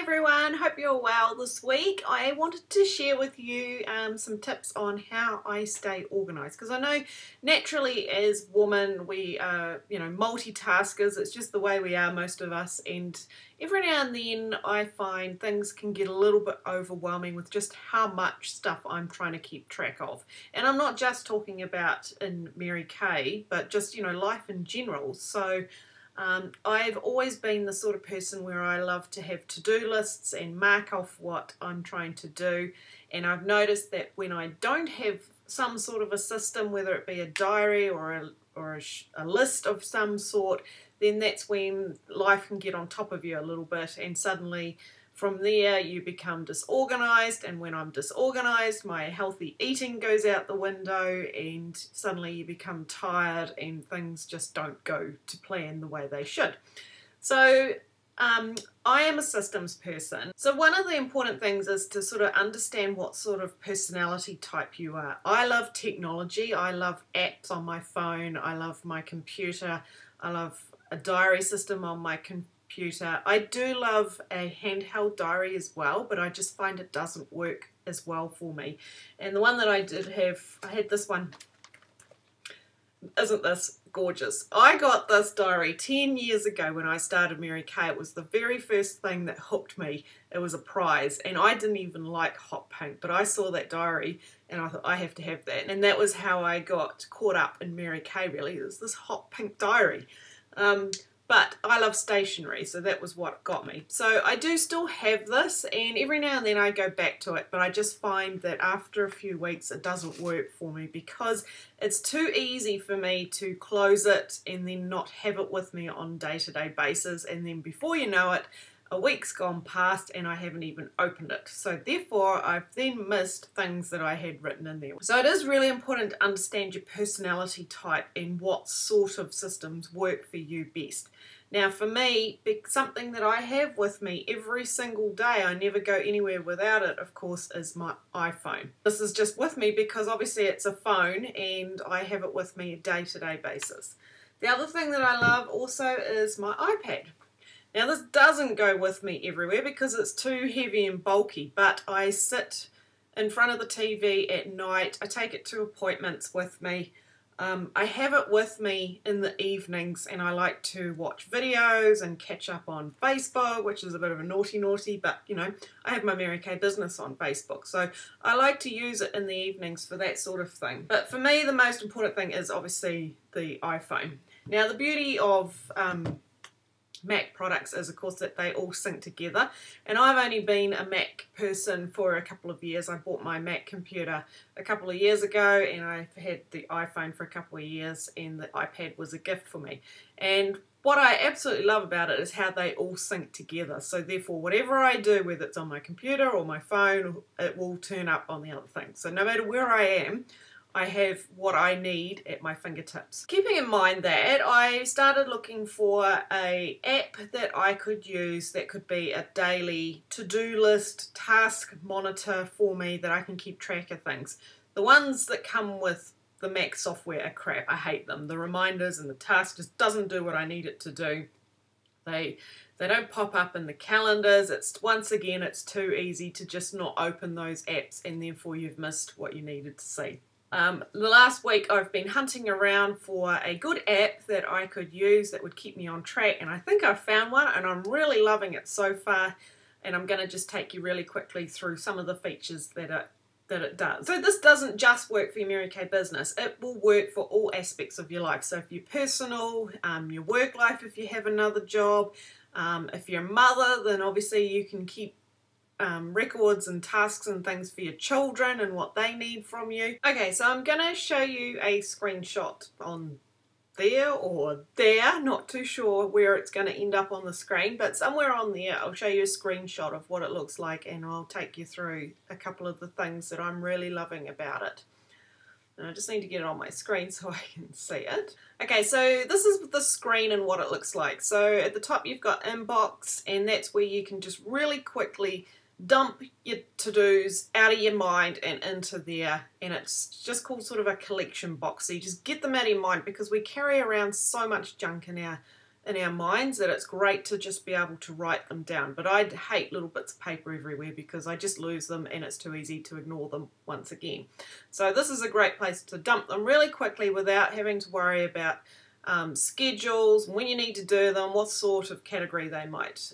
everyone, hope you're well this week. I wanted to share with you some tips on how I stay organised, because I know naturally as women we are, multitaskers. It's just the way we are, most of us, and every now and then I find things can get a little bit overwhelming with just how much stuff I'm trying to keep track of. And I'm not just talking about in Mary Kay, but just life in general. So I've always been the sort of person where I love to have to-do lists and mark off what I'm trying to do, and I've noticed that when I don't have some sort of a system, whether it be a diary or a list of some sort, then that's when life can get on top of you a little bit, and suddenly from there you become disorganized, and when I'm disorganized my healthy eating goes out the window, and suddenly you become tired and things just don't go to plan the way they should. So I am a systems person. So one of the important things is to sort of understand what sort of personality type you are. I love technology. I love apps on my phone. I love my computer. I love a diary system on my computer. I do love a handheld diary as well, but I just find it doesn't work as well for me. And the one that I did have, I had this one. Isn't this gorgeous? I got this diary 10 years ago when I started Mary Kay. It was the very first thing that hooked me. It was a prize, and I didn't even like hot pink, but I saw that diary and I thought I have to have that. And that was how I got caught up in Mary Kay, really. It was this hot pink diary. But I love stationery, so that was what got me. So I do still have this, and every now and then I go back to it, but I just find that after a few weeks it doesn't work for me, because it's too easy for me to close it and then not have it with me on a day-to-day basis, and then before you know it, a week's gone past and I haven't even opened it. So therefore I've then missed things that I had written in there. So it is really important to understand your personality type and what sort of systems work for you best. Now for me, something that I have with me every single day, I never go anywhere without it, of course, is my iPhone. This is just with me because obviously it's a phone and I have it with me a day-to-day basis. The other thing that I love also is my iPad. Now this doesn't go with me everywhere because it's too heavy and bulky, but I sit in front of the TV at night. I take it to appointments with me. I have it with me in the evenings, and I like to watch videos and catch up on Facebook, which is a bit of a naughty, but I have my Mary Kay business on Facebook, so I like to use it in the evenings for that sort of thing. But for me the most important thing is obviously the iPhone. Now the beauty of Mac products is of course that they all sync together, and I've only been a Mac person for a couple of years. I bought my Mac computer a couple of years ago, and I've had the iPhone for a couple of years, and the iPad was a gift for me. And what I absolutely love about it is how they all sync together. So therefore whatever I do, whether it's on my computer or my phone, it will turn up on the other thing. So no matter where I am, I have what I need at my fingertips. Keeping in mind that, I started looking for an app that I could use that could be a daily to-do list, task monitor for me, that I can keep track of things. The ones that come with the Mac software are crap. I hate them. The reminders and the task just doesn't do what I need it to do. They don't pop up in the calendars. Once again, it's too easy to just not open those apps, and therefore you've missed what you needed to see. The last week I've been hunting around for a good app that I could use that would keep me on track, and I think I've found one, and I'm really loving it so far, and I'm going to just take you really quickly through some of the features that it does. So this doesn't just work for your Mary Kay business, it will work for all aspects of your life. So if you're personal, your work life if you have another job, if you're a mother, then obviously you can keep records and tasks and things for your children and what they need from you. Okay, so I'm going to show you a screenshot on there or there, not too sure where it's going to end up on the screen, but somewhere on there I'll show you a screenshot of what it looks like, and I'll take you through a couple of the things that I'm really loving about it. And I just need to get it on my screen so I can see it. Okay, so this is the screen and what it looks like. So at the top you've got inbox, and that's where you can just really quickly dump your to-dos out of your mind and into there, and it's just called sort of a collection box. So you just get them out of your mind, because we carry around so much junk in our in our minds that it's great to just be able to write them down. But I hate little bits of paper everywhere because I just lose them and it's too easy to ignore them once again. So this is a great place to dump them really quickly without having to worry about schedules, when you need to do them, what sort of category they might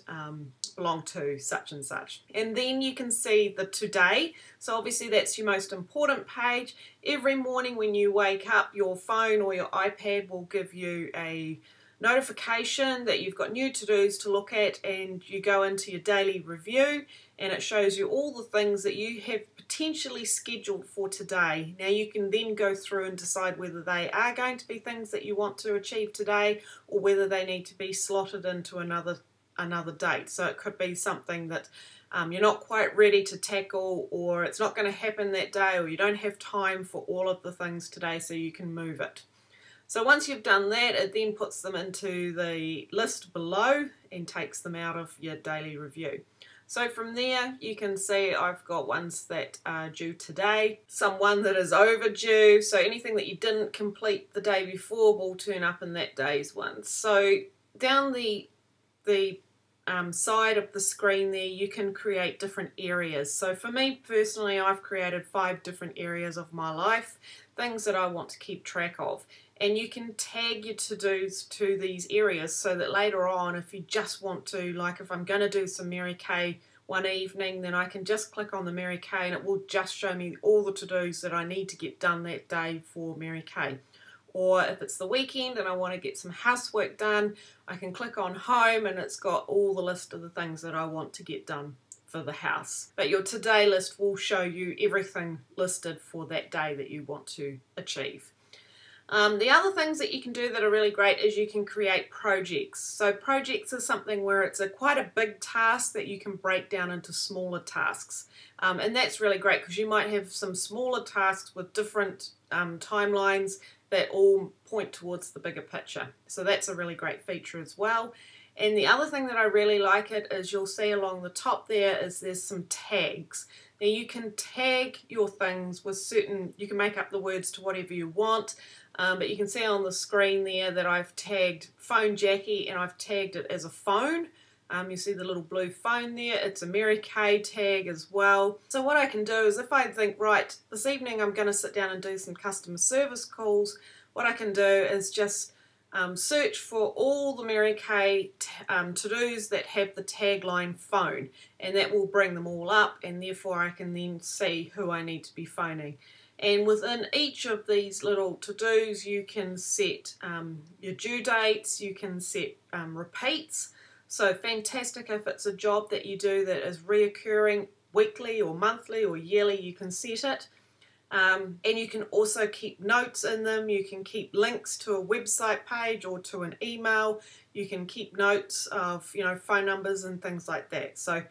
belong to, such and such. And then you can see the today. So obviously that's your most important page. Every morning when you wake up, your phone or your iPad will give you a notification that you've got new to-dos to look at, and you go into your daily review and it shows you all the things that you have potentially scheduled for today. Now you can then go through and decide whether they are going to be things that you want to achieve today or whether they need to be slotted into another date. So it could be something that you're not quite ready to tackle, or it's not going to happen that day, or you don't have time for all of the things today, so you can move it. So once you've done that, it then puts them into the list below and takes them out of your daily review. So from there you can see I've got ones that are due today, someone that is overdue, so anything that you didn't complete the day before will turn up in that day's one. So down the side of the screen there you can create different areas. So for me personally, I've created 5 different areas of my life, things that I want to keep track of. And you can tag your to-dos to these areas so that later on, if you just want to, like if I'm going to do some Mary Kay one evening, then I can just click on the Mary Kay and it will just show me all the to-dos that I need to get done that day for Mary Kay. Or if it's the weekend and I want to get some housework done, I can click on home and it's got all the list of the things that I want to get done for the house. But your today list will show you everything listed for that day that you want to achieve. The other things that you can do that are really great is you can create projects. So projects are something where it's quite a big task that you can break down into smaller tasks. And that's really great because you might have some smaller tasks with different timelines that all point towards the bigger picture. So that's a really great feature as well. And the other thing that I really like it is you'll see along the top there is there's some tags. Now you can tag your things with certain, you can make up the words to whatever you want, but you can see on the screen there that I've tagged phone Jackie and I've tagged it as a phone. You see the little blue phone there, it's a Mary Kay tag as well. So what I can do is if I think, right, this evening I'm going to sit down and do some customer service calls, what I can do is just search for all the Mary Kay to-dos that have the tagline phone, and that will bring them all up, and therefore I can then see who I need to be phoning. And within each of these little to-dos you can set your due dates, you can set repeats. So fantastic if it's a job that you do that is reoccurring weekly or monthly or yearly, you can set it. And you can also keep notes in them. You can keep links to a website page or to an email. You can keep notes of, you know, phone numbers and things like that. So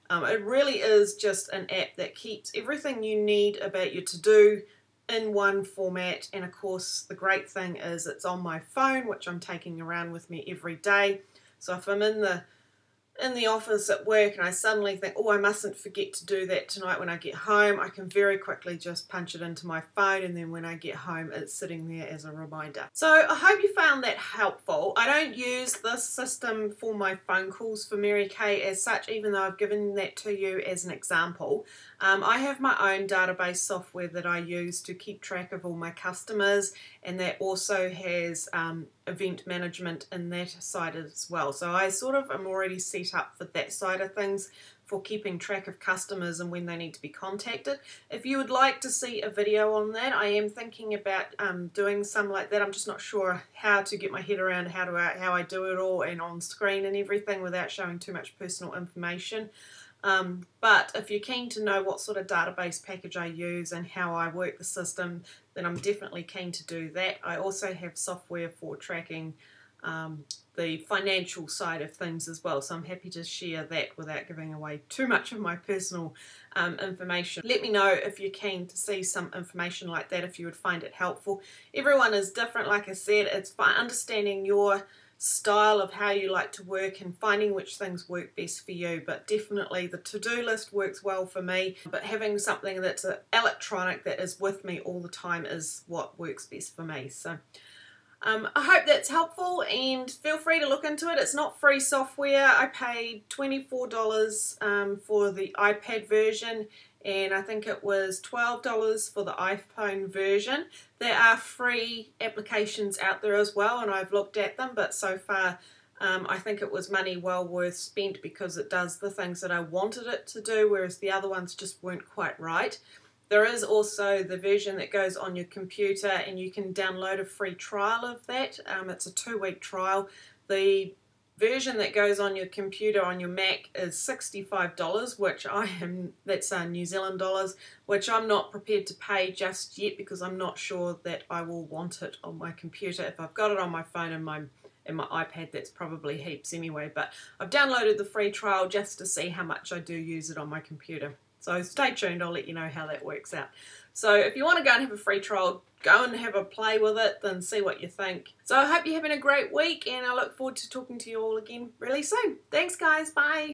it really is just an app that keeps everything you need about your to-do in one format. And of course the great thing is it's on my phone, which I'm taking around with me every day. So if I'm in the office at work and I suddenly think, oh, I mustn't forget to do that tonight when I get home, I can very quickly just punch it into my phone, and then when I get home it's sitting there as a reminder. So I hope you found that helpful. I don't use this system for my phone calls for Mary Kay as such, even though I've given that to you as an example. I have my own database software that I use to keep track of all my customers, and that also has event management in that side as well. So I sort of am already set up for that side of things for keeping track of customers and when they need to be contacted. If you would like to see a video on that, I am thinking about doing some like that. I'm just not sure how to get my head around how I do it all and on screen and everything without showing too much personal information. But if you're keen to know what sort of database package I use and how I work the system, then I'm definitely keen to do that. I also have software for tracking the financial side of things as well, so I'm happy to share that without giving away too much of my personal information. Let me know if you're keen to see some information like that, if you would find it helpful. Everyone is different, like I said. It's by understanding your style of how you like to work and finding which things work best for you, but definitely the to-do list works well for me, but having something that's electronic that is with me all the time is what works best for me. So I hope that's helpful, and feel free to look into it. It's not free software. I paid $24 for the iPad version, and I think it was $12 for the iPhone version. There are free applications out there as well, and I've looked at them, but so far I think it was money well worth spent because it does the things that I wanted it to do, whereas the other ones just weren't quite right. There is also the version that goes on your computer, and you can download a free trial of that. It's a 2-week trial. The version that goes on your computer on your Mac is $65, which that's New Zealand dollars, which I'm not prepared to pay just yet because I'm not sure that I will want it on my computer. If I've got it on my phone and my iPad, that's probably heaps anyway, but I've downloaded the free trial just to see how much I do use it on my computer. So stay tuned, I'll let you know how that works out. So if you want to go and have a free trial, go and have a play with it, then see what you think. So I hope you're having a great week, and I look forward to talking to you all again really soon. Thanks guys, bye!